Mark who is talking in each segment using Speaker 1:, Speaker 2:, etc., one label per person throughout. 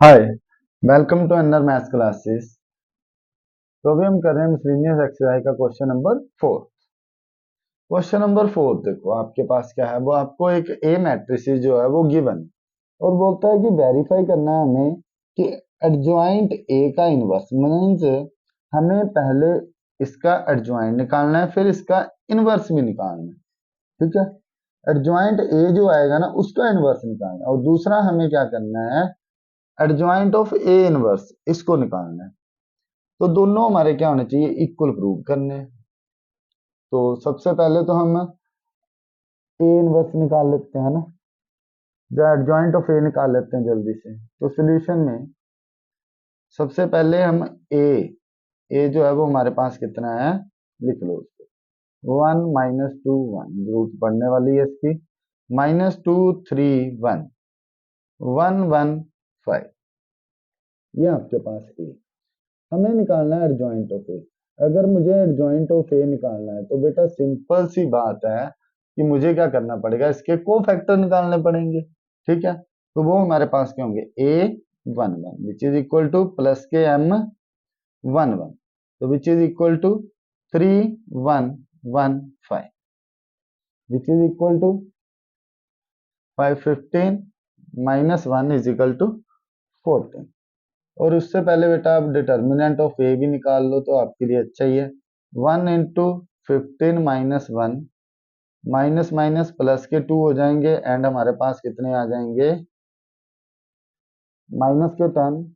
Speaker 1: Hi, welcome to under maths classes. तो अभी हम कर रहे हैं मिसलेनियस एक्सरसाइज का क्वेश्चन नंबर 4। क्वेश्चन नंबर 4 देखो आपके पास क्या है, वो आपको एक ए मैट्रिक्स जो है वो गिवन और बोलता है कि वेरीफाई करना है हमें कि एडजॉइंट ए का इनवर्स मीन्स हमें पहले इसका एडजॉइंट निकालना है, फिर इसका इनवर्स भी निकालना है। ठीक है, एडजॉइंट ए जो आएगा ना उसका इनवर्स निकालना है और दूसरा हमें क्या करना है, एडजॉइंट ऑफ ए इनवर्स इसको निकालना है। तो दोनों हमारे क्या होने चाहिए, इक्वल प्रूव करने हैं। तो सबसे पहले तो हम ए इनवर्स निकाल लेते हैं ना, जो एडजॉइंट ऑफ ए निकाल लेते हैं जल्दी से। तो सॉल्यूशन में सबसे पहले हम ए ए जो है वो हमारे पास कितना है, लिख लो उसको 1 - 2 1, जरूरत पड़ने वाली है इसकी। -2 3 1 1 1 5, ये आपके पास ए। हमें निकालना है एडजॉइंट ऑफ ए। अगर मुझे एडजॉइंट ऑफ ए निकालना है तो बेटा सिंपल सी बात है कि मुझे क्या करना पड़ेगा, इसके कोफैक्टर निकालने पड़ेंगे। ठीक है, तो वो हमारे पास क्या होंगे, A11 which is equal to plus के M11, तो which is equal to 3115 which is equal to 515 -1 is equal to 14। और उससे पहले बेटा आप डिटर्मिनेंट ऑफ ए भी निकाल लो तो आपके लिए अच्छा ही है। 1 × 15 - 1, माइनस माइनस प्लस के 2 हो जाएंगे एंड हमारे पास कितने आ जाएंगे, माइनस के 10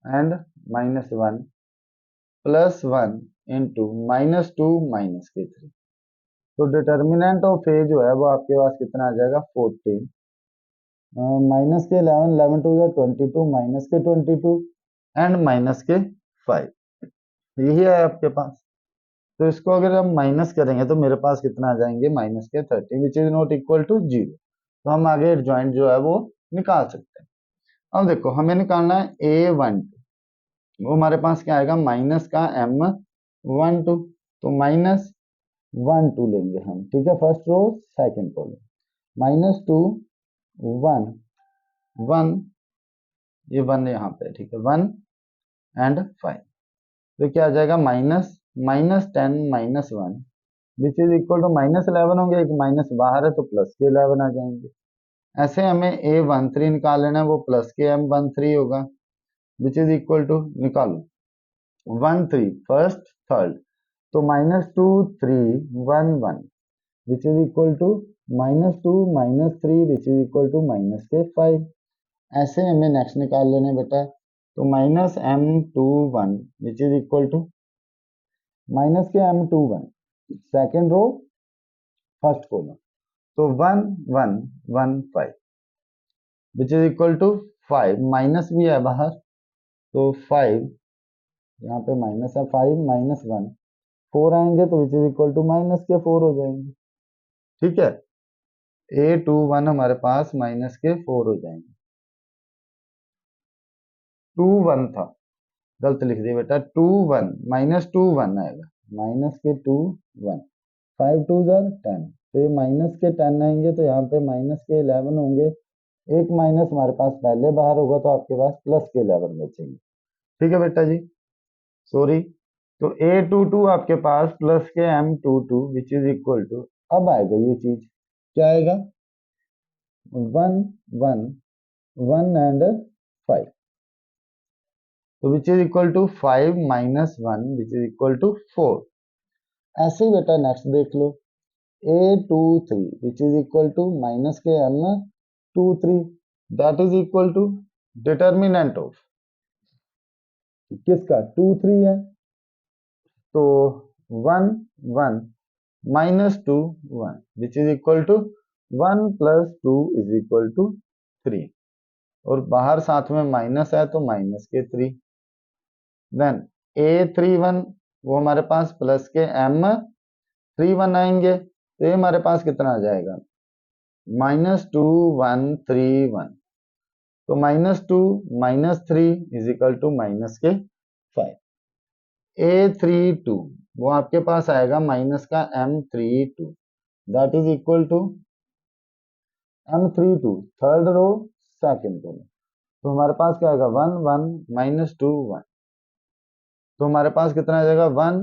Speaker 1: एंड -1 +1 इंटू -2 -3। तो डिटर्मिनेंट ऑफ ए जो है वो आपके पास कितना आ जाएगा, 14 माइनस के 11 11 2 22 माइनस के 22 एंड माइनस के 5, यही है आपके पास। तो इसको अगर हम माइनस करेंगे तो मेरे पास कितना आ जाएंगे, माइनस के 30 which is not equal to 0। तो हम आगे एडजॉइंट जो है वो निकाल सकते हैं। अब देखो हमें निकालना है A12, वो हमारे पास क्या आएगा, माइनस का M12, तो -1 2 लेंगे हम। ठीक है, फर्स्ट रो सेकंड कॉलम, -2 1 1, ये 1 यहाँ पे। ठीक है, 1 एंड 5, तो क्या आ जाएगा, -10 -1 विच इज इक्वल टू -11 होंगे, एक माइनस बाहर है तो प्लस के 11 आ जाएंगे। ऐसे हमें A13 निकाल लेना है, वो प्लस के M13 होगा विच इज इक्वल टू, निकालो 1 3 फर्स्ट थर्ड, तो -2 3 1 1 which is equal to -2 -3 which is equal to -5। ऐसे हमें नेक्स्ट निकाल लेने बेटा, तो -M21 which is equal to -के M21 second row first column, तो 1 1 1 5 which is equal to 5, minus भी है बाहर तो 5, यहाँ पे माइनस है, 5 -1 4 आएंगे तो विच इज इक्वल टू -4 हो जाएंगे। ठीक है, A21 हमारे पास -4 हो जाएंगे। 2 1 था, गलत लिख दिया बेटा, 2 1 -2 1 आएगा, -2 1 5 2 10, तो ये -10 आएंगे तो यहाँ पे -11 होंगे। एक माइनस हमारे पास पहले बाहर होगा तो आपके पास +11 बचेंगे। ठीक है बेटा जी, सॉरी। तो A22 आपके पास प्लस के M22 which is equal to, अब आएगा ये चीज, क्या आएगा, 1 1 1 एंड 5, तो which is equal to 5 -1 which is equal to 4। ऐसे ही बेटा नेक्स्ट देख लो, A23 which is equal to minus के M23, that is equal to determinant of किसका, 2 3 है, तो 1 1 -2 1 which is equal to 1 + 2 is equal to 3, और बाहर साथ में माइनस है तो -3। देन A31 वो हमारे पास प्लस के M31 आएंगे, तो ये हमारे पास कितना आ जाएगा, -2 1 3 1, तो -2 -3 इज इक्वल टू -5। A32 वो आपके पास आएगा माइनस का M32, that is equal to M32 third row second column, तो हमारे पास क्या आएगा 1 1 माइनस 2 1। तो हमारे पास कितना आ जाएगा 1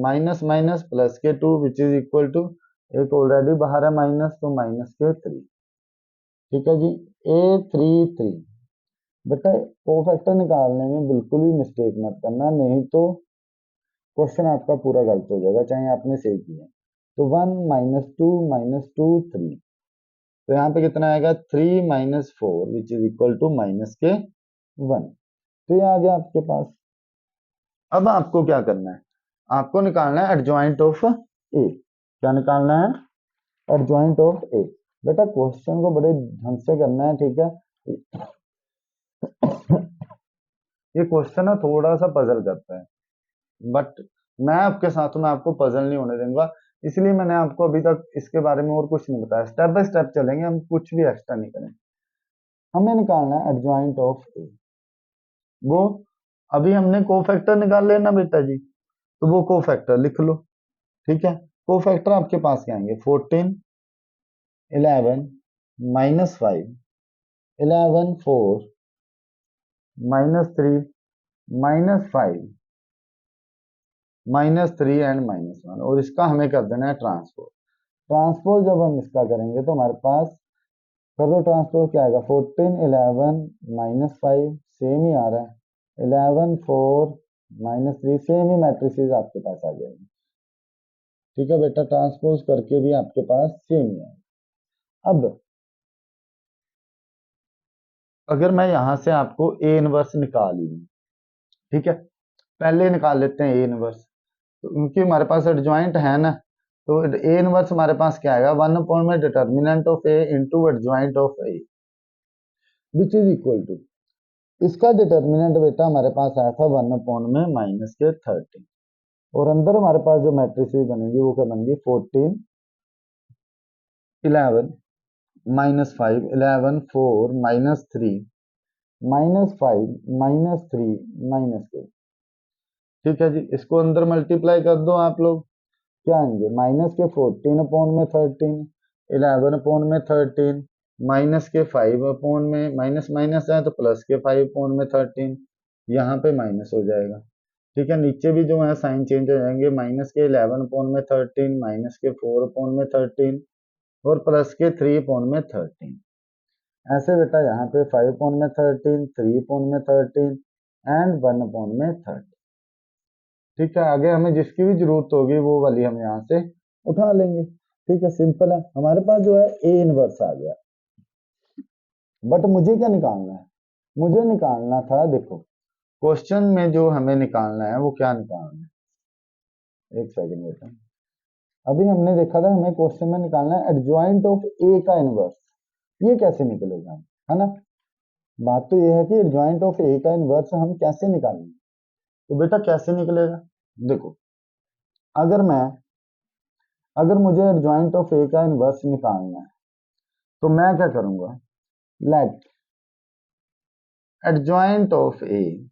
Speaker 1: माइनस माइनस प्लस के 2 विच इज इक्वल टू, एक ऑलरेडी बाहर है माइनस, तो माइनस के 3। ठीक है जी, A33। बेटा कोफैक्टर निकालने में बिल्कुल भी मिस्टेक मत करना, नहीं तो क्वेश्चन आपका पूरा गलत हो जाएगा, चाहे आपने सही किया। तो 1 माइनस टू 3। तो यहाँ पे कितना आएगा 3 minus 4 which is equal to minus के 1। तो ये आ गया आपके पास। अब आपको क्या करना है, आपको निकालना है एडजॉइंट ऑफ ए। क्या निकालना है, एडजॉइंट ऑफ ए। बेटा क्वेश्चन को बड़े ढंग से करना है, ठीक है। ये क्वेश्चन है थोड़ा सा पजल करता है, बट मैं आपके साथ हूं, मैं आपको पजल नहीं होने दूंगा, इसलिए मैंने आपको अभी तक इसके बारे में और कुछ नहीं बताया। स्टेप बाय स्टेप चलेंगे, हम कुछ भी एक्स्ट्रा नहीं करेंगे। हमें निकालना है एडजॉइंट ऑफ ए। वो अभी हमने कोफैक्टर निकाल लेना बेटा जी, तो वो कोफैक्टर लिख लो। ठीक है, कोफैक्टर आपके पास क्या आएंगे 14 11 माइनस 5 11 4 -3 -5 -3 एंड -1। और इसका हमें कर देना है ट्रांसपोज। ट्रांसपोज जब हम इसका करेंगे तो हमारे पास, कर दो ट्रांसपोज, क्या आएगा 14 11 -5 सेम ही आ रहा है, 11 4 -3 सेम ही मैट्रिसेस आपके पास आ जाएंगे। ठीक है बेटा, ट्रांसपोज करके भी आपके पास सेम ही है। अब अगर मैं यहां से आपको ए इनवर्स निकाल लूं, ठीक है, पहले निकाल लेते हैं ए इनवर्स, तो क्योंकि हमारे पास एडजॉइंट है ना, तो ए इनवर्स हमारे पास क्या आएगा 1 में determinant of A into adjoint of A which is equal to, इसका डिटर्मिनेंट बेटा हमारे पास आया था 1 में माइनस के 13, और अंदर हमारे पास जो मैट्रिसेस बनेगी वो क्या बनेगी 14 11 -5 11 4 -3 -5 -3 -के। ठीक है जी, इसको अंदर मल्टीप्लाई कर दो आप लोग, क्या आएंगे माइनस के 14 अपॉन में 13 11 अपॉन में 13 माइनस के 5 अपॉन में, माइनस माइनस है तो प्लस के 5 अपॉन में 13, यहाँ पे माइनस हो जाएगा। ठीक है, नीचे भी जो है साइन चेंज हो जाएंगे, माइनस के 11 अपॉन में 13 माइनस के 4 अपॉन में 13 और प्लस के 3 अपॉन में 13। ऐसे बेटा यहाँ पे 5 अपॉन में 13 3 अपॉन में 13 एंड 1 अपॉन में 13। ठीक है, आगे हमें जिसकी भी जरूरत होगी वो वाली हम यहाँ से उठा लेंगे। ठीक है, सिंपल है, हमारे पास जो है ए इनवर्स आ गया। बट मुझे क्या निकालना है, मुझे निकालना था, देखो क्वेश्चन में जो हमें निकालना है वो क्या निकालना है, एक सेकंड बेटा। अभी हमने देखा था हमें क्वेश्चन में निकालना है एडजॉइंट ऑफ ए का इनवर्स। ये कैसे निकलेगा, है ना। बात तो ये है कि एडजॉइंट ऑफ ए का इनवर्स हम कैसे निकालेंगे। तो बेटा कैसे निकलेगा, देखो अगर मुझे एडजॉइंट ऑफ ए का इनवर्स निकालना है तो मैं क्या करूंगा, लेट एडजॉइंट ऑफ ए,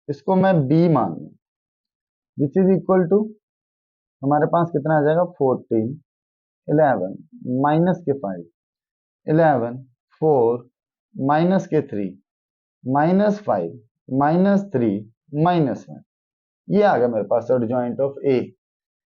Speaker 1: इसको मैं बी मान लूं, विच इज इक्वल टू, हमारे पास कितना आ जाएगा 14 11 माइनस के 5 11 4 माइनस के 3 -5 -3 -1। ये आ गया मेरे पास एडजॉइंट ऑफ ए।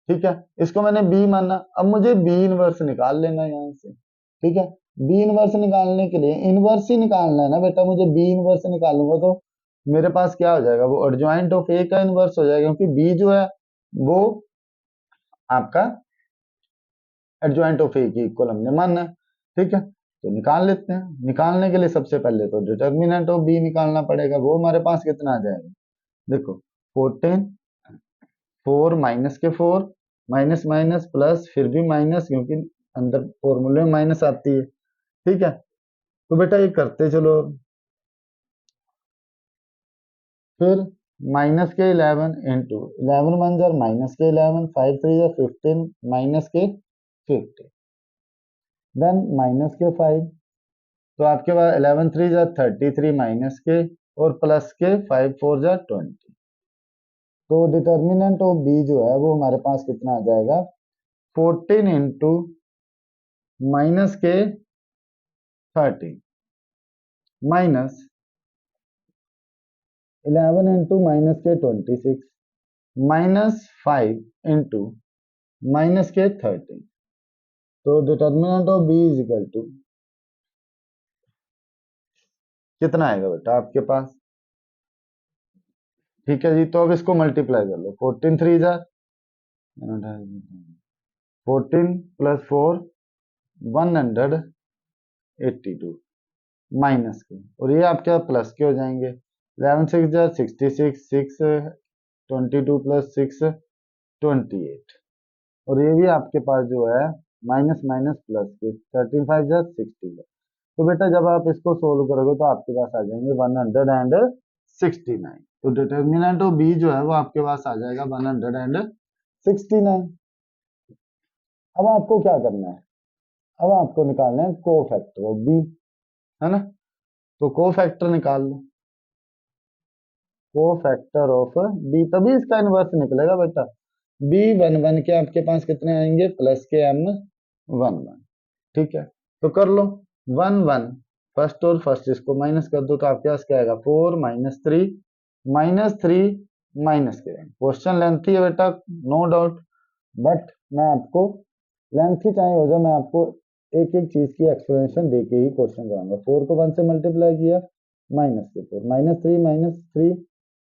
Speaker 1: ठीक है, इसको मैंने बी माना, अब मुझे बी इनवर्स निकाल लेना है यहाँ से। ठीक है, बी इनवर्स निकालने के लिए इनवर्स ही निकालना है ना बेटा, मुझे बी इनवर्स निकालूंगा तो मेरे पास क्या हो जाएगा, वो एडजॉइंट ऑफ ए का इनवर्स हो जाएगा, क्योंकि बी जो है वो आपका एडजॉइंट ऑफ ए की इक्वल हमने मानना है। ठीक है, तो निकाल लेते हैं। निकालने के लिए सबसे पहले तो डिटर्मिनेंट ऑफ बी निकालना पड़ेगा, वो हमारे पास कितना आ जाएगा, देखो 14 4 माइनस के 4 माइनस माइनस प्लस, फिर भी माइनस क्योंकि अंदर फॉर्मूले में माइनस आती है। ठीक है, तो बेटा ये करते चलो, फिर माइनस के 11 इंटू 11 वन जार माइनस के 11 5 3 जार 15 माइनस के 50 देन माइनस के 5, तो आपके पास 11 3 जार 33 माइनस के और प्लस के 5 4 जार 20। तो डिटर्मिनेंट ऑफ बी जो है वो हमारे पास कितना आ जाएगा 14 इंटू माइनस के 30 माइनस 11 इंटू माइनस के 26 माइनस 5 इंटू माइनस के 13। तो determinant of B is equal to कितना आएगा बेटा आपके पास? ठीक है जी, तो अब इसको मल्टीप्लाई कर लो। 14 3 जा 14 प्लस 4 182 माइनस के, और ये आपके प्लस के हो जाएंगे। 11 6 जा 66 6 22 प्लस 6 28, और ये भी आपके पास जो है माइनस माइनस प्लस के 13 5 जा 60। तो बेटा जब आप इसको सोल्व करोगे तो आपके पास आ जाएंगे 169। तो डिटर्मिनेंट ऑफ बी जो है वो आपके पास आ जाएगा 169। अब आपको क्या करना है? अब आपको निकालना है कोफैक्टर ऑफ बी, है ना? तो कोफैक्टर निकाल लो, कोफैक्टर ऑफ बी, तभी इसका इनवर्स निकलेगा बेटा। बी वन वन के आपके पास कितने आएंगे? प्लस के m वन वन। ठीक है, तो कर लो। वन वन फर्स्ट और फर्स्ट इसको माइनस कर दो, तो आपके पास क्या आएगा? 4 माइनस थ्री माइनस के। क्वेश्चन लेंथी है बेटा, नो डाउट, बट मैं आपको लेंथी चाहे हो जाए, मैं आपको एक एक चीज की एक्सप्लेनेशन दे के ही क्वेश्चन कराऊंगा। 4 को 1 से मल्टीप्लाई किया, माइनस के 4 माइनस थ्री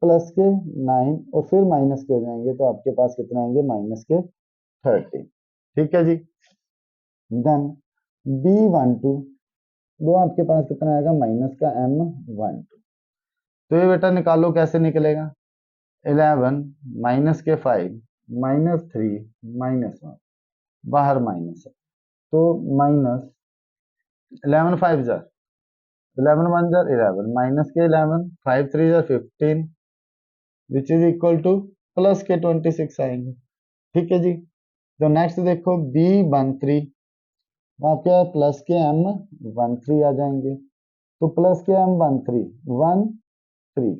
Speaker 1: प्लस के 9, और फिर माइनस के हो जाएंगे, तो आपके पास कितने आएंगे? माइनस के 13। ठीक है जी। देन B12, वो आपके पास कितना आएगा? माइनस का M12। तो ये बेटा निकालो, कैसे निकलेगा? 11 माइनस के 5 माइनस 3 माइनस 1, बाहर माइनस है, तो माइनस 11 5 जार 11 1 जार 11, माइनस के 11 5 3 jar 15, which is equal to plus के 26 आएंगे। ठीक है जी। तो नेक्स्ट देखो B13, आपके प्लस के M13 आ जाएंगे, तो प्लस के M13 1 3,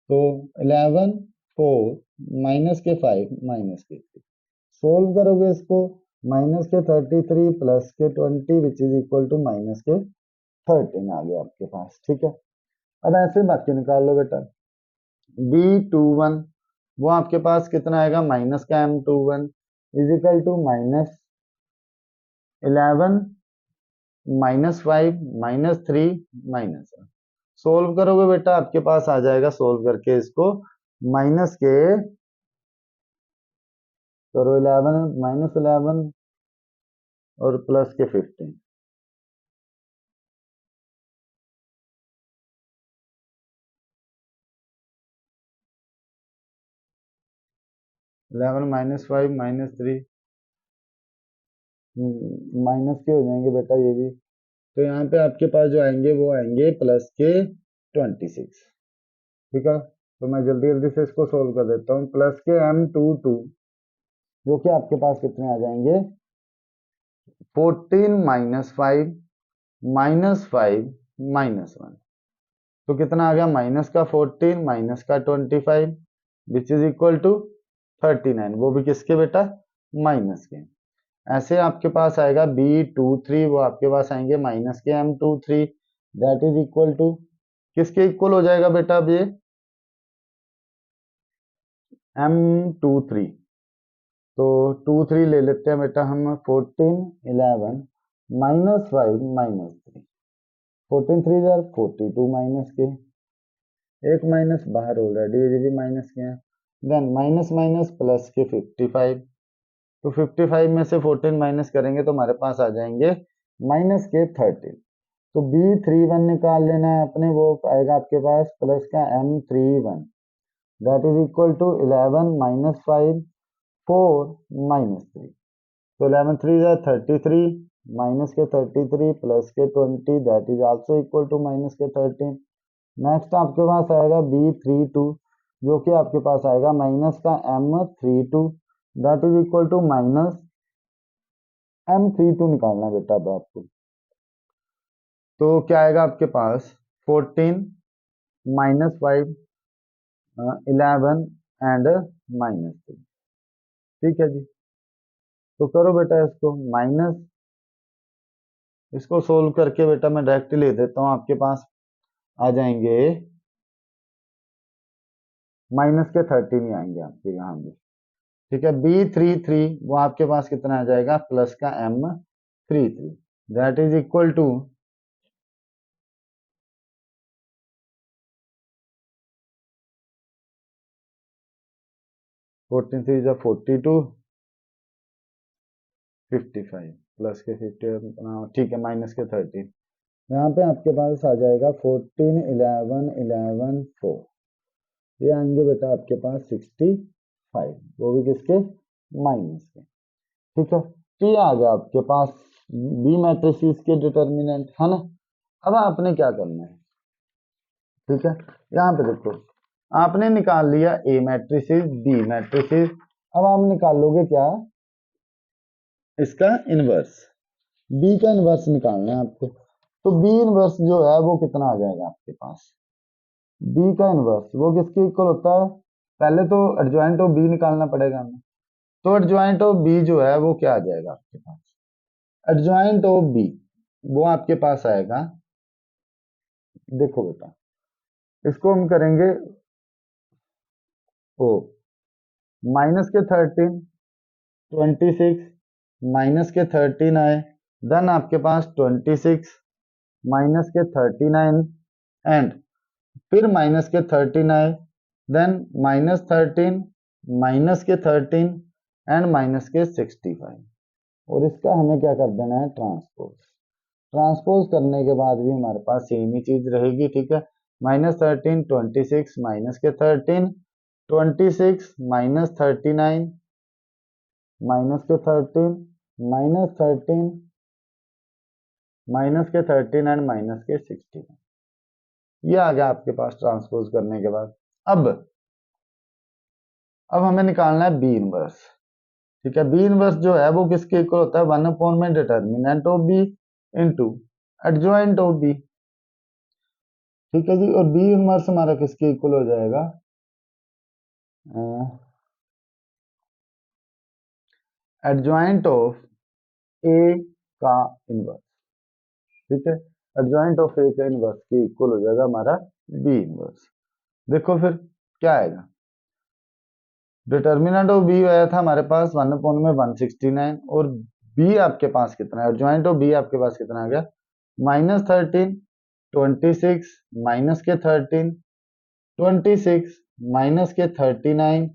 Speaker 1: तो 11 4 माइनस के 5 माइनस के 3, सोल्व करोगे इसको, माइनस के 33 प्लस के 20 which is equal to minus के 13 आ गया आपके पास। ठीक है, अब ऐसे बाकी निकाल लो बेटा। B21, वो आपके पास कितना आएगा? माइनस का M21 is equal to minus 11 minus 5 minus 3 minus 1। Solve करोगे बेटा, आपके पास आ जाएगा, सोल्व करके इसको माइनस के करो 11 माइनस 11 और प्लस के 15, 11 माइनस 5 माइनस 3 माइनस के हो जाएंगे बेटा ये भी। तो यहाँ पे आपके पास जो आएंगे वो आएंगे प्लस के 26। ठीक है, तो मैं जल्दी जल्दी से इसको सोल्व कर देता हूँ। प्लस के M22, जो कि आपके पास कितने आ जाएंगे? 14 माइनस 5 माइनस 5 माइनस 1, तो कितना आ गया? माइनस का 14 माइनस का 25 विच इज इक्वल टू 39, वो भी किसके बेटा? माइनस के। ऐसे आपके पास आएगा B23, वो आपके पास आएंगे माइनस के M23, that is equal to किसके इक्वल हो जाएगा बेटा? अब ये M23, तो 23 ले लेते हैं बेटा हम। 14 11 माइनस 5 माइनस 3, 14 3 जार 42 माइनस के, एक माइनस बाहर ऑलरेडी, ये भी माइनस के हैं। देन माइनस माइनस प्लस के 55, तो 55 में से 14 माइनस करेंगे तो हमारे पास आ जाएंगे माइनस के 13। तो B31 निकाल लेना है अपने, वो आएगा आपके पास प्लस का M31, that is equal to 11 minus 5 4 minus 3, तो 11 3 जार 33 माइनस के 33 प्लस के 20, that is also equal to minus के 13। नेक्स्ट आपके पास आएगा B32, जो कि आपके पास आएगा माइनस का M32, that is equal to minus M32 निकालना है बेटा अब आपको। तो क्या आएगा आपके पास? 14 माइनस 5 11 एंड माइनस 3। ठीक है जी, तो करो बेटा इसको माइनस, इसको सोल्व करके बेटा मैं डायरेक्टली ले देता हूँ, आपके पास आ जाएंगे माइनस के 13 ही आएंगे आपके यहाँ भी। ठीक है, B33 वो आपके पास कितना आ जाएगा, प्लस का M33, that is equal to 14 3 जा 42, 55 प्लस के 50, ठीक है, माइनस के 13। यहाँ पे आपके पास आ जाएगा 14 11 11 4, ये आएंगे बेटा आपके पास 65, वो भी किसके, माइनस के। ठीक है, तो ये आ गया आपके पास बी मैट्रिसेस के डिटर्मिनेंट, है ना। अब आपने क्या करना है, ठीक है, यहाँ पे देखो, आपने निकाल लिया ए मैट्रिसेस बी मैट्रिसेस, अब आप निकालोगे क्या, इसका इनवर्स, बी का इनवर्स निकालना है आपको। तो बी इनवर्स जो है वो कितना आ जाएगा आपके पास, बी का इनवर्स वो किसके इक्वल होता है, पहले तो एडजॉइंट ऑफ बी निकालना पड़ेगा हमें। तो एडजॉइंट ऑफ बी जो है वो क्या आ जाएगा आपके पास, एडजॉइंट ऑफ बी वो आपके पास आएगा, देखो बेटा, इसको हम करेंगे ओ, माइनस के 13 26 माइनस के 13 आए, देन आपके पास 26 माइनस के 39 एंड फिर माइनस के 13 आए, देन -13 माइनस के 13 एंड माइनस के 65, और इसका हमें क्या कर देना है, ट्रांसपोज। ट्रांसपोज करने के बाद भी हमारे पास सेम ही चीज रहेगी। ठीक है, -13 26 माइनस के 13 26 -39 माइनस के 13 -13 माइनस के 13 एंड माइनस के 60, ये आ गया आपके पास ट्रांसपोज करने के बाद। अब हमें निकालना है बी इनवर्स। ठीक है, बी इनवर्स जो है वो किसके इक्वल होता है, 1 अपॉन में determinant of B into adjoint of B. ठीक है जी, और बी इनवर्स हमारा किसके इक्वल हो जाएगा, एडजॉइंट ऑफ ए का इनवर्स। ठीक है, एडजॉइंट ऑफ ए का इनवर्स के इक्वल हो जाएगा हमारा बी इनवर्स। देखो फिर क्या आएगा, डिटर्मिनेंट ऑफ बी आया था हमारे पास 1 अपॉन में 169, और बी आपके पास कितना है, एडजॉइंट ऑफ बी आपके पास कितना आ गया, -13 26 माइनस के 13 26 माइनस के 39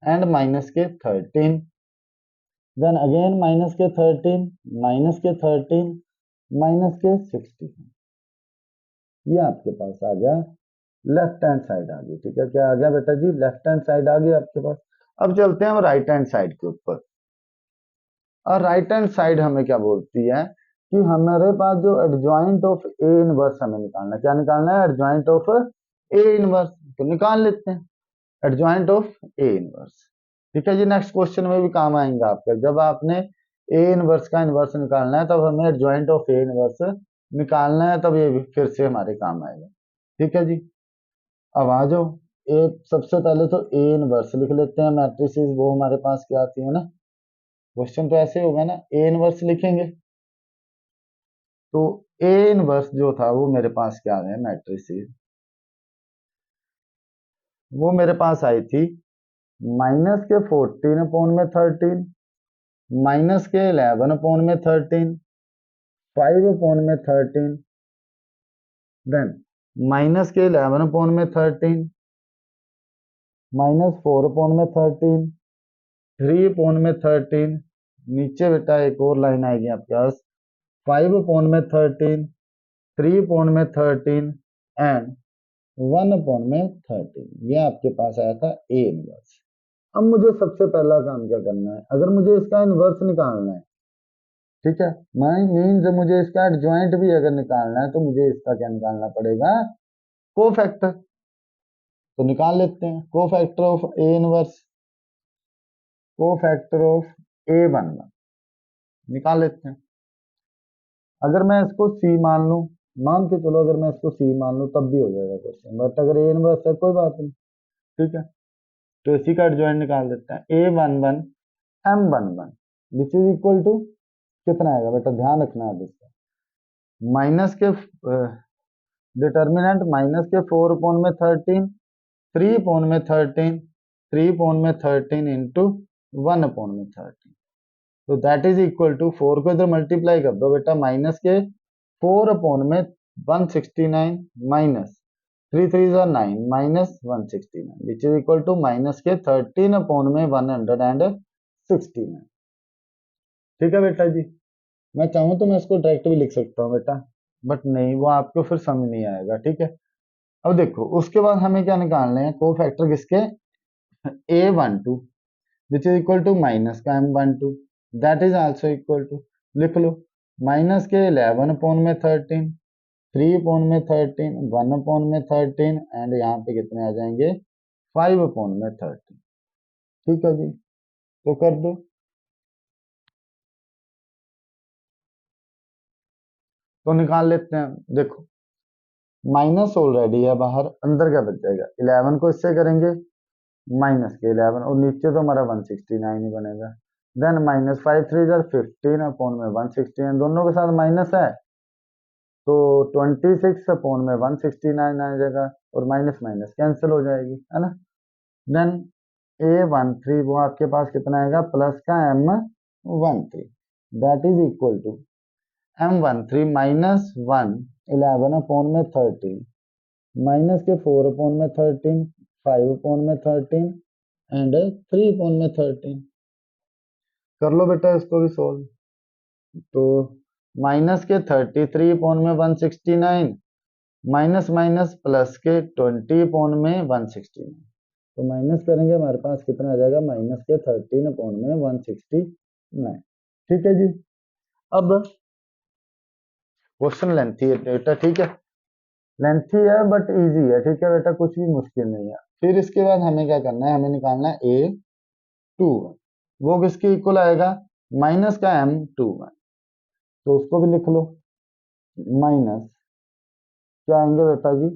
Speaker 1: एंड माइनस के 13, देन अगेन माइनस के 13 माइनस के 13 माइनस के 60, ये आपके पास आ गया, लेफ्ट हैंड साइड आ गई। ठीक है, क्या आ गया बेटा जी, लेफ्ट हैंड साइड आ गई आपके पास। अब चलते हैं हम राइट हैंड साइड के ऊपर, और राइट हैंड साइड हमें क्या बोलती है कि हमारे पास जो एडजॉइंट ऑफ ए इनवर्स हमें निकालना है, क्या निकालना है, एडजॉइंट ऑफ ए इनवर्स, तो निकाल लेते हैं एडजॉइंट ऑफ ए इनवर्स। ठीक है जी, नेक्स्ट क्वेश्चन में भी काम आएंगे आपका, जब आपने ए इनवर्स का इनवर्स निकालना है तब हमें एडजॉइंट ऑफ ए इनवर्स निकालना है, तब ये भी फिर से हमारे काम आएगा। ठीक है जी, अब आ जाओ, ए सबसे पहले तो ए इनवर्स लिख लेते हैं मैट्रिसेस, वो हमारे पास क्या आती है ना, क्वेश्चन तो ऐसे होगा ना, ए इनवर्स लिखेंगे, तो ए इनवर्स जो था वो मेरे पास क्या है, मैट्रिसेस, वो मेरे पास आई थी माइनस के 14 अपॉन में 13 माइनस के 11 अपॉन में 13 5 अपॉन में 13, देन माइनस के 11 अपॉन में 13 माइनस 4 अपॉन में 13 3 अपॉन में 13, नीचे बेटा एक और लाइन आएगी आपके पास 5 अपॉन में 13 3 अपॉन में 13 एंड 1 अपॉन में 13, ये आपके पास आया था ए इनवर्स। अब मुझे सबसे पहला काम क्या करना है, अगर मुझे इसका इनवर्स निकालना है, ठीक है, मीन्स मुझे इसका एडजॉइंट भी अगर निकालना है, तो मुझे इसका क्या निकालना पड़ेगा, कोफैक्टर। तो निकाल लेते हैं cofactor of A inverse, cofactor of A11 निकाल लेते हैं। अगर मैं इसको सी मान लूं, मान के चलो, अगर मैं इसको सी मान लूं तब भी हो जाएगा क्वेश्चन, बट अगर ए इनवर्स है कोई बात नहीं। ठीक है, तो इसी का एडजॉइंट निकाल देते हैं, A11 M11 which is equal to कितना आएगा बेटा, ध्यान रखना है इसका, माइनस के डिटर्मिनेंट माइनस के 4 अपॉन में 13 3 अपॉन में 13, 3 अपॉन में 13 इंटू 1 अपॉन में 13, तो दैट इज इक्वल टू 4 को इधर मल्टीप्लाई कर दो बेटा, माइनस के 4 अपॉन में 169 माइनस 3 3 ज़ा 9 minus 169 which is equal to minus के 13 अपॉन में 169। ठीक है बेटा जी। मैं चाहूँ तो मैं इसको डायरेक्ट भी लिख सकता हूँ बेटा, बट नहीं, वो आपको फिर समझ नहीं आएगा। ठीक है, अब देखो उसके बाद हमें क्या निकालने हैं, को फैक्टर किसके, a12 which is equal to minus का m12, that is also equal to, लिख लो, माइनस के 11 अपॉन में 13, 3 अपॉन में 13, 1 अपॉन में 13 एंड यहाँ पे कितने आ जाएंगे, 5 अपॉन में 13। ठीक है जी, तो कर दो। तो निकाल लेते हैं, देखो माइनस ऑलरेडी है बाहर, अंदर क्या बच जाएगा, 11 को इससे करेंगे माइनस के 11 और नीचे तो हमारा 169 ही बनेगा। देन माइनस 5 3 जार 15 अपॉन में 169, दोनों के साथ माइनस है तो 26 अपॉन में 169 आ जाएगा और माइनस माइनस कैंसिल हो जाएगी, है ना। देन a13 वो आपके पास कितना आएगा, प्लस का m13, that is equal to m13 minus 1 11 upon में 13 माइनस के 4 अपॉन में 13 5 अपॉन में 13 एंड 3 अपॉन में 13। कर लो बेटा इसको भी सोल्व। तो माइनस के 33 अपॉन में 169 माइनस माइनस प्लस के 20 अपॉन में 169, तो माइनस करेंगे हमारे पास कितना आ जाएगा, माइनस के 13 अपॉन में 169। ठीक है जी। अब क्वेश्चन लेंथी है बेटा, ठीक है, लेंथी है बट इजी है। ठीक है बेटा, कुछ भी मुश्किल नहीं है। फिर इसके बाद हमें क्या करना है, हमें निकालना है a21, वो किसके इक्वल आएगा, माइनस का m21, तो उसको भी लिख लो, माइनस क्या आएंगे बेटा जी,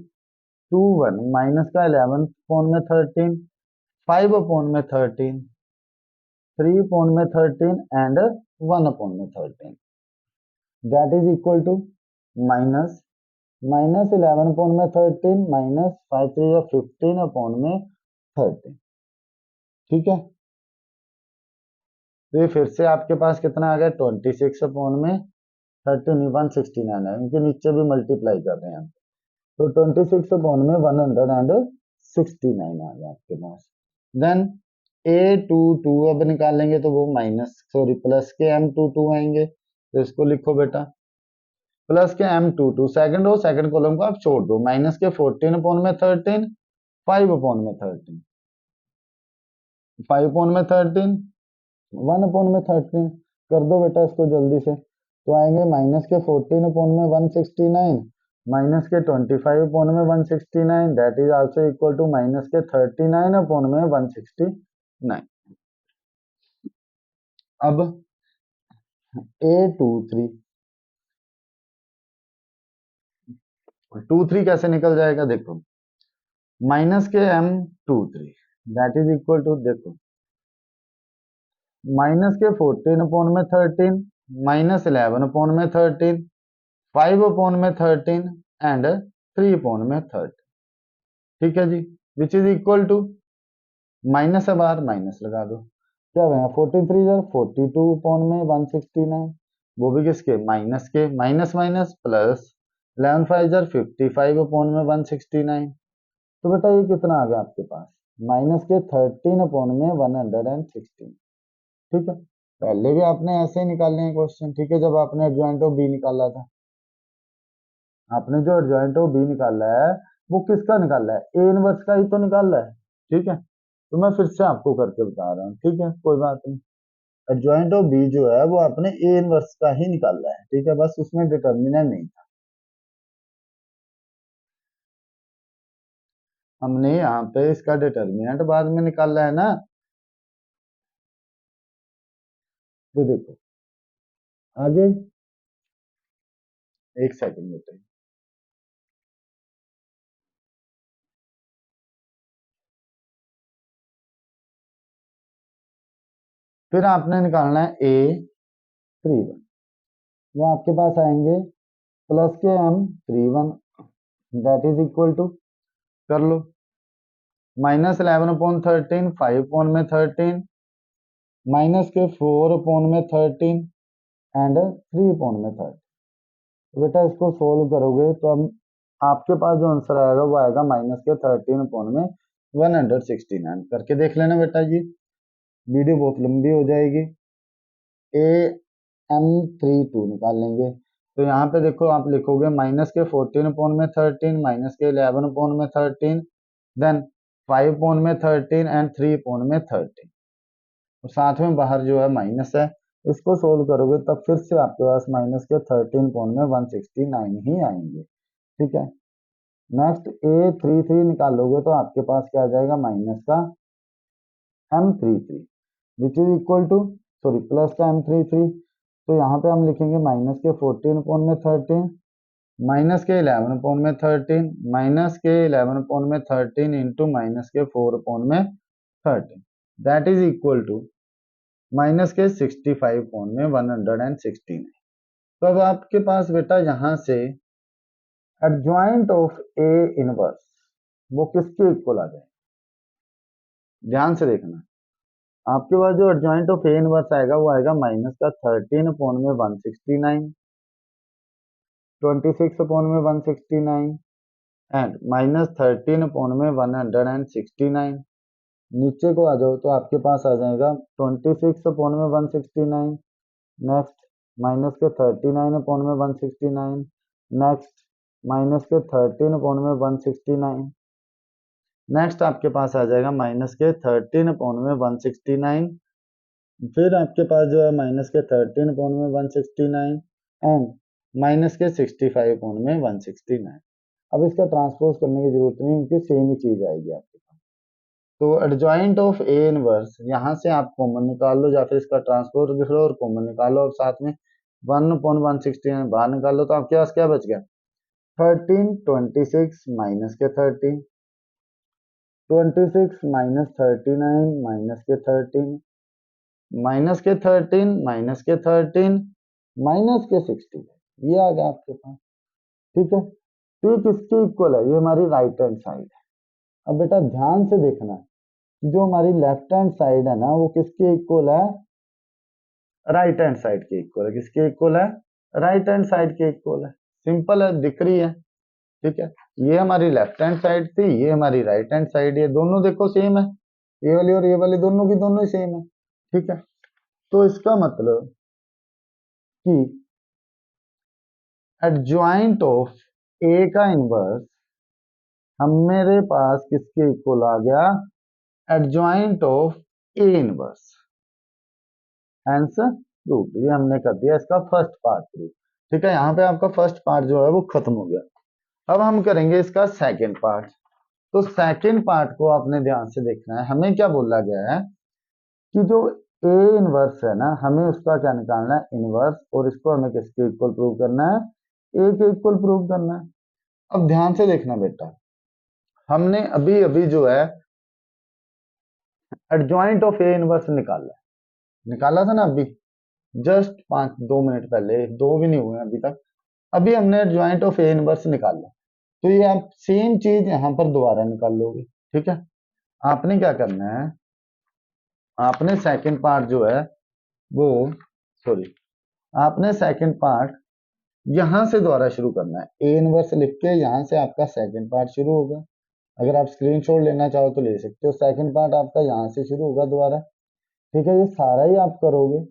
Speaker 1: 21 माइनस का 11 अपॉन में 13 5 अपॉन में 13 3 अपॉन में 13 एंड 1 अपॉन में 13, that is equal to minus minus 11 upon में 13 माइनस 5 3 15 अपॉन में 13। ठीक है, तो ये फिर से आपके पास कितना आ गया, 26 अपॉन में 13 169 है, इनके नीचे भी मल्टीप्लाई कर रहे हैं हम, तो 26 अपॉन में 169 आ गया आपके पास। देन a22 अब निकालेंगे तो वो माइनस सॉरी प्लस के m22 आएंगे, तो इसको लिखो बेटा, प्लस के m22 second row second column को आप छोड़ दो, माइनस के 14 अपॉन में 13 5 अपॉन में 13 5 अपॉन में 13 1 अपॉन में 13, कर दो बेटा इसको जल्दी से, तो आएंगे माइनस के 14 अपॉन में 169 माइनस के 25 अपॉन में 169, that is also equal to minus के 39 अपॉन में 169। अब a23 23 कैसे निकल जाएगा, देखो माइनस के m23 that is equal to, देखो माइनस के 14 अपॉन में 13 माइनस 11 अपॉन में 13 5 अपॉन में 13 एंड 3 अपॉन में 13। ठीक है जी, which is equal to, minus है बाहर माइनस लगा दो, क्या बनेगा 43 जार 42 अपॉन में 169, वो भी किसके, माइनस के, minus minus plus 11 5 jar 55 upon में 169, तो बेटा ये कितना आ गया आपके पास, माइनस के 13 अपॉन में 116। ठीक है, पहले भी आपने ऐसे ही निकालने हैं क्वेश्चन। ठीक है, जब आपने एडजॉइंट ऑफ बी निकाला था, आपने जो एडजॉइंट ऑफ बी निकाला है वो किसका निकाला है, ए इनवर्स का ही तो निकाला है। ठीक है, तो मैं फिर से आपको करके बता रहा हूँ। ठीक है, कोई बात नहीं, एडजॉइंट ऑफ बी जो है वो आपने ए इनवर्स का ही निकाला है। ठीक है, बस उसमें डिटर्मिनेंट नहीं था, हमने यहाँ पे इसका डिटर्मिनेंट बाद में निकाला है ना। तो देखो आगे, एक सेकंड बेटे, फिर आपने निकालना है a31, वो आपके पास आएंगे प्लस के m31, that is equal to, कर लो -11/13 5/13 -4/13 एंड 3/13। बेटा इसको सोल्व करोगे तो अब आपके पास जो आंसर आएगा वो आएगा -13/169। करके देख लेना बेटा जी, वीडियो बहुत लंबी हो जाएगी। AM32 निकाल लेंगे तो यहाँ पे देखो आप लिखोगे -14/13 -11/13 देन 5/13 एंड 3/13 और साथ में बाहर जो है माइनस है। इसको सोल्व करोगे तब फिर से आपके पास -13/169 ही आएंगे। ठीक है, नेक्स्ट A33 निकालोगे तो आपके पास क्या आ जाएगा माइनस का M33 which is equal to sorry plus का M33। तो यहाँ पे हम लिखेंगे -14/13 -11/13 into -4/13 that is equal to -65/116। तो अब आपके पास बेटा यहाँ से एडजॉइंट ऑफ ए इनवर्स वो किसके इक्वल आ जाए, ध्यान से देखना। आपके पास जो एडजॉइंट ऑफ ए इनवर्स आएगा वो आएगा माइनस का 13/169 26/169 एंड -13/169। नीचे को आ जाओ तो आपके पास आ जाएगा 26/169 नेक्स्ट माइनस के 39/169 नेक्स्ट माइनस के 13/169 नेक्स्ट आपके पास आ जाएगा माइनस के 13/169 फिर आपके पास जो है माइनस के 13/169 एंड माइनस के 65/169। अब इसका ट्रांसपोज करने की जरूरत नहीं क्योंकि सेम ही चीज आएगी आपके पास। तो एडजॉइंट ऑफ ए इनवर्स यहाँ से आप कॉमन निकाल लो या फिर इसका ट्रांसपोज लिख लो और कॉमन निकालो और साथ में 1/169 बाहर निकाल लो तो आपके पास क्या बच गया 13 26 माइनस के 30 26 माइनस 39 माइनस के 13 माइनस के 13 माइनस के 13 माइनस के 60 ये आ गया आपके पास। ठीक है, तो ये किसके इक्वल है, ये हमारी राइट हैंड साइड है। अब बेटा ध्यान से देखना कि जो हमारी लेफ्ट हैंड साइड है ना वो किसके इक्वल है, राइट हैंड साइड के इक्वल है। किसके इक्वल है, राइट हैंड साइड के इक्वल है। सिंपल है, दिख रही है। ठीक है, ये हमारी लेफ्ट हैंड साइड थी, ये हमारी राइट हैंड साइड, ये दोनों देखो सेम है, ये वाली और ये वाली दोनों की दोनों ही सेम है। ठीक है, तो इसका मतलब कि एडजॉइंट ऑफ ए का इनवर्स हम मेरे पास किसके इक्वल आ गया, adjoint of A inverse. Answer proof, ये हमने कर दिया इसका फर्स्ट पार्ट प्रूफ। ठीक है, यहाँ पे आपका फर्स्ट पार्ट जो है वो खत्म हो गया। अब हम करेंगे इसका सेकेंड पार्ट। तो सेकेंड पार्ट को आपने ध्यान से देखना है। हमें क्या बोला गया है कि जो ए इनवर्स है ना हमें उसका क्या निकालना है, इनवर्स, और इसको हमें किसके इक्वल प्रूव करना है, ए के इक्वल प्रूव करना है। अब ध्यान से देखना बेटा, हमने अभी अभी जो है एडजॉइंट ऑफ ए इनवर्स निकाला था ना अभी, जस्ट 2 मिनट पहले, दो भी नहीं हुए अभी तक, अभी हमने एडजॉइंट ऑफ ए इनवर्स निकाला। तो ये आप सेम चीज यहाँ पर दोबारा निकाल लोगे। ठीक है, आपने क्या करना है, आपने सेकंड पार्ट जो है वो सॉरी आपने सेकंड पार्ट यहां से दोबारा शुरू करना है। ए इनवर्स लिख के यहां से आपका सेकंड पार्ट शुरू होगा। अगर आप स्क्रीनशॉट लेना चाहो तो ले सकते हो। सेकंड पार्ट आपका यहां से शुरू होगा दोबारा। ठीक है, ये सारा ही आप करोगे,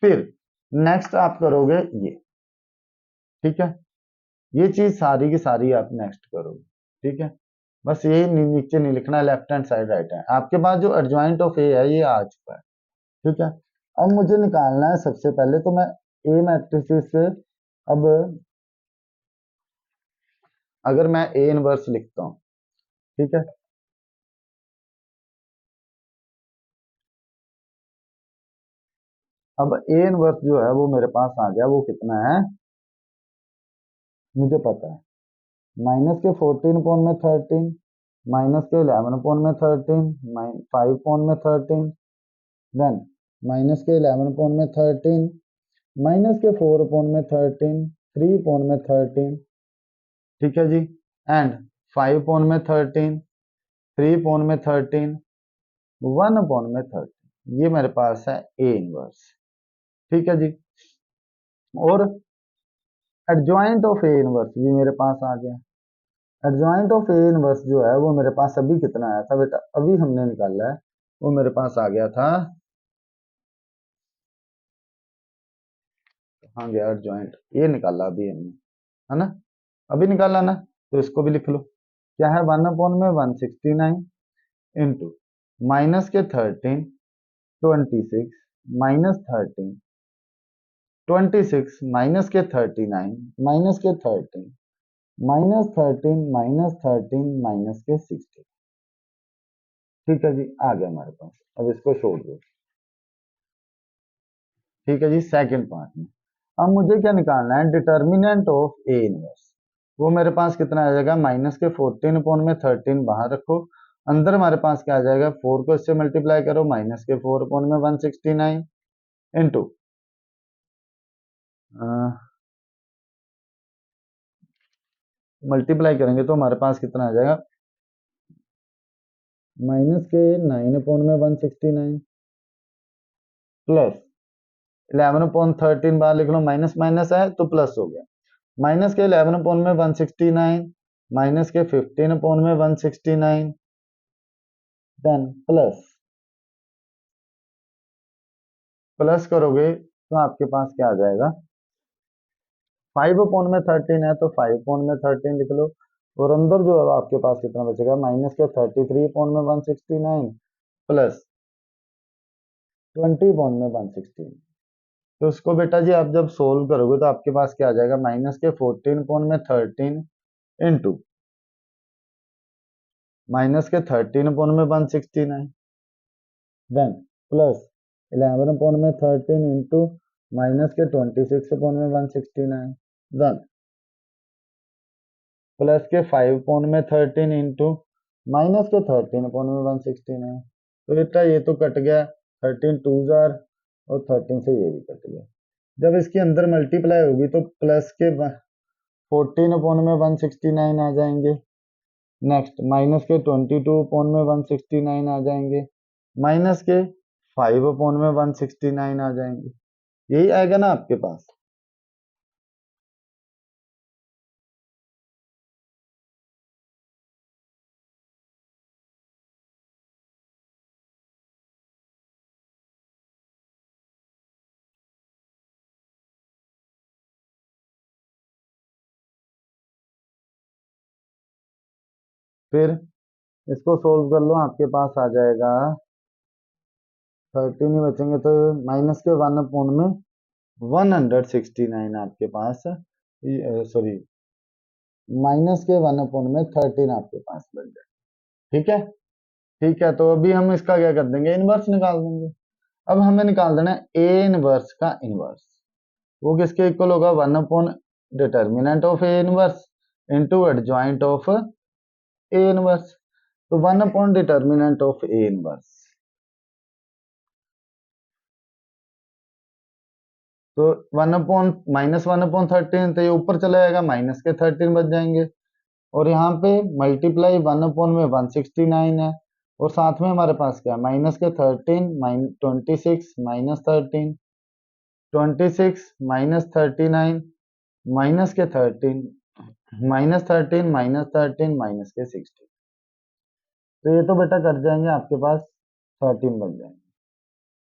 Speaker 1: फिर नेक्स्ट आप करोगे ये। ठीक है, ये चीज सारी की सारी आप नेक्स्ट करोगे। ठीक है, बस यही नीचे नहीं लिखना है, left hand side right hand. आपके पास जो एडजॉइंट ऑफ ए है ये आ चुका है। ठीक है, अब मुझे निकालना है सबसे पहले तो मैं ए मैट्रिसेस से, अब अगर मैं ए इनवर्स लिखता हूं, ठीक है, अब ए इनवर्स जो है वो मेरे पास आ गया, वो कितना है मुझे पता है, माइनस के 14/13 माइनस के 11/13 5/13 देन माइनस के 11/13 माइनस के 4/13 3/13। ठीक है जी, एंड 5/13 3/13, 1/13, ये मेरे पास है ए इनवर्स। ठीक है जी। और एडजॉइंट ऑफ ए इनवर्स भी मेरे पास आ गया। एडजॉइंट ऑफ ए इनवर्स जो है वो मेरे पास अभी कितना आया था बेटा, अभी हमने निकाला है, वो मेरे पास आ गया था, हाँ गया एडजॉइंट, ये निकाला अभी हमने, है ना, अभी निकाला ना, तो इसको भी लिख लो। क्या है, 1/169 इंटू माइनस के 13, 26 माइनस 13, 26 माइनस के 39 माइनस के 13 माइनस 13 माइनस 13 माइनस के 60। ठीक है जी, आ गया हमारे पास। अब इसको छोड़ दो। ठीक है जी, सेकंड पार्ट में अब मुझे क्या निकालना है, डिटर्मिनेंट ऑफ ए इनवर्स। वो मेरे पास कितना आ जाएगा, माइनस के 14/13 बाहर रखो, अंदर हमारे पास क्या आ जाएगा, 4 को इससे मल्टीप्लाई करो, माइनस के 4/169 इंटू मल्टीप्लाई करेंगे तो हमारे पास कितना आ जाएगा, माइनस के 9/169 प्लस 11/13 बाहर लिख लो, माइनस माइनस है तो प्लस हो गया, माइनस के 11/169 माइनस के 15/169 देन प्लस, प्लस करोगे तो आपके पास क्या आ जाएगा, 5/13 है तो 5/13 लिख लो, और अंदर जो है आपके पास कितना बचेगा, माइनस के 33/169 प्लस 20/169। तो उसको बेटा जी आप जब सोल्व करोगे तो आपके पास क्या आ जाएगा, माइनस के 14/13 इंटू माइनस के 13/169 देन प्लस 11/13 इंटू माइनस के 26/169 देन प्लस के 5/13 इंटू माइनस के 13/169। तो बेटा ये तो कट गया, 13 टू जार और 13 से ये भी कट गया। जब इसके अंदर मल्टीप्लाई होगी तो प्लस के 14/169 आ जाएंगे, नेक्स्ट माइनस के 22/169 आ जाएंगे, माइनस के 5/169 आ जाएंगे, यही आएगा ना आपके पास। फिर इसको सोल्व कर लो, आपके पास आ जाएगा 13 ही बचेंगे, तो माइनस के 1/169 आपके पास, सॉरी माइनस के 1/13 आपके पास बन जाए। ठीक है, ठीक है, तो अभी हम इसका क्या कर देंगे, इनवर्स निकाल देंगे। अब हमें निकाल देना है ए इनवर्स का इनवर्स, वो किसके इक्वल होगा, 1 determinant of A inverse into adjoint of A inverse. तो 1 डिटर्मिनेंट ऑफ ए इनवर्स, तो 1/-1/13, तो ये ऊपर चला जाएगा, माइनस के 13 बच जाएंगे, और यहाँ पे मल्टीप्लाई 1/169 है, और साथ में हमारे पास क्या, माइनस के 13 26 माइनस 13, 26 माइनस 39 माइनस के 13 माइनस 13 माइनस 13 माइनस के 60। तो ये तो बेटा कट जाएंगे, आपके पास 13 बच जाएंगे।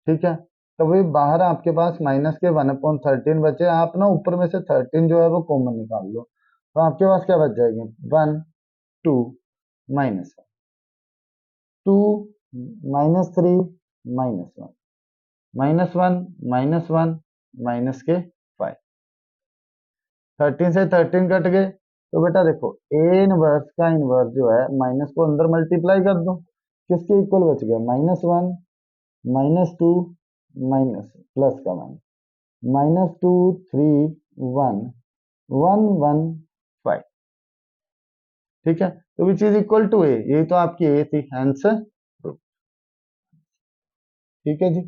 Speaker 1: ठीक है, तो भाई बाहर आपके पास माइनस के 1/13 बचे, आप ना ऊपर में से 13 जो है वो कॉमन निकाल लो, तो आपके पास क्या बच जाएगी, 1 2 माइनस 2 माइनस 3 -1 -1 -1 माइनस के 5, 13 से 13 कट गए, तो बेटा देखो ए इनवर्स का इनवर्स जो है, माइनस को अंदर मल्टीप्लाई कर दो, किसके इक्वल बच गया, -1 -2 माइनस प्लस का -2 3 1 1 1 5। ठीक है, तो विच इज इक्वल टू ए, यही तो आपकी ए थी, हेंस। ठीक है जी,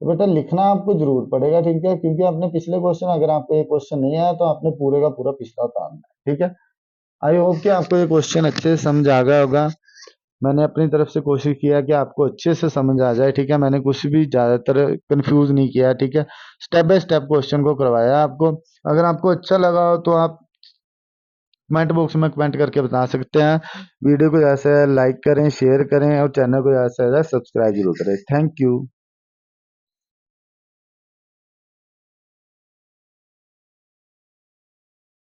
Speaker 1: तो बेटा लिखना आपको जरूर पड़ेगा, ठीक है, क्योंकि आपने पिछले क्वेश्चन, अगर आपको ये क्वेश्चन नहीं आया तो आपने पूरे का पूरा पिछला उतारना है। ठीक है, आई होप कि आपको ये क्वेश्चन अच्छे से समझ आ गया होगा। मैंने अपनी तरफ से कोशिश किया कि आपको अच्छे से समझ आ जाए, ठीक है। मैंने कुछ भी ज़्यादातर कंफ्यूज नहीं किया, ठीक है। स्टेप बाय स्टेप क्वेश्चन को करवाया आपको। अगर आपको अच्छा लगा हो तो आप कमेंट बॉक्स में कमेंट करके बता सकते हैं। वीडियो को जैसे लाइक करें, शेयर करें और चैनल को जैसे सब्सक्राइब जरूर करें। Thank you.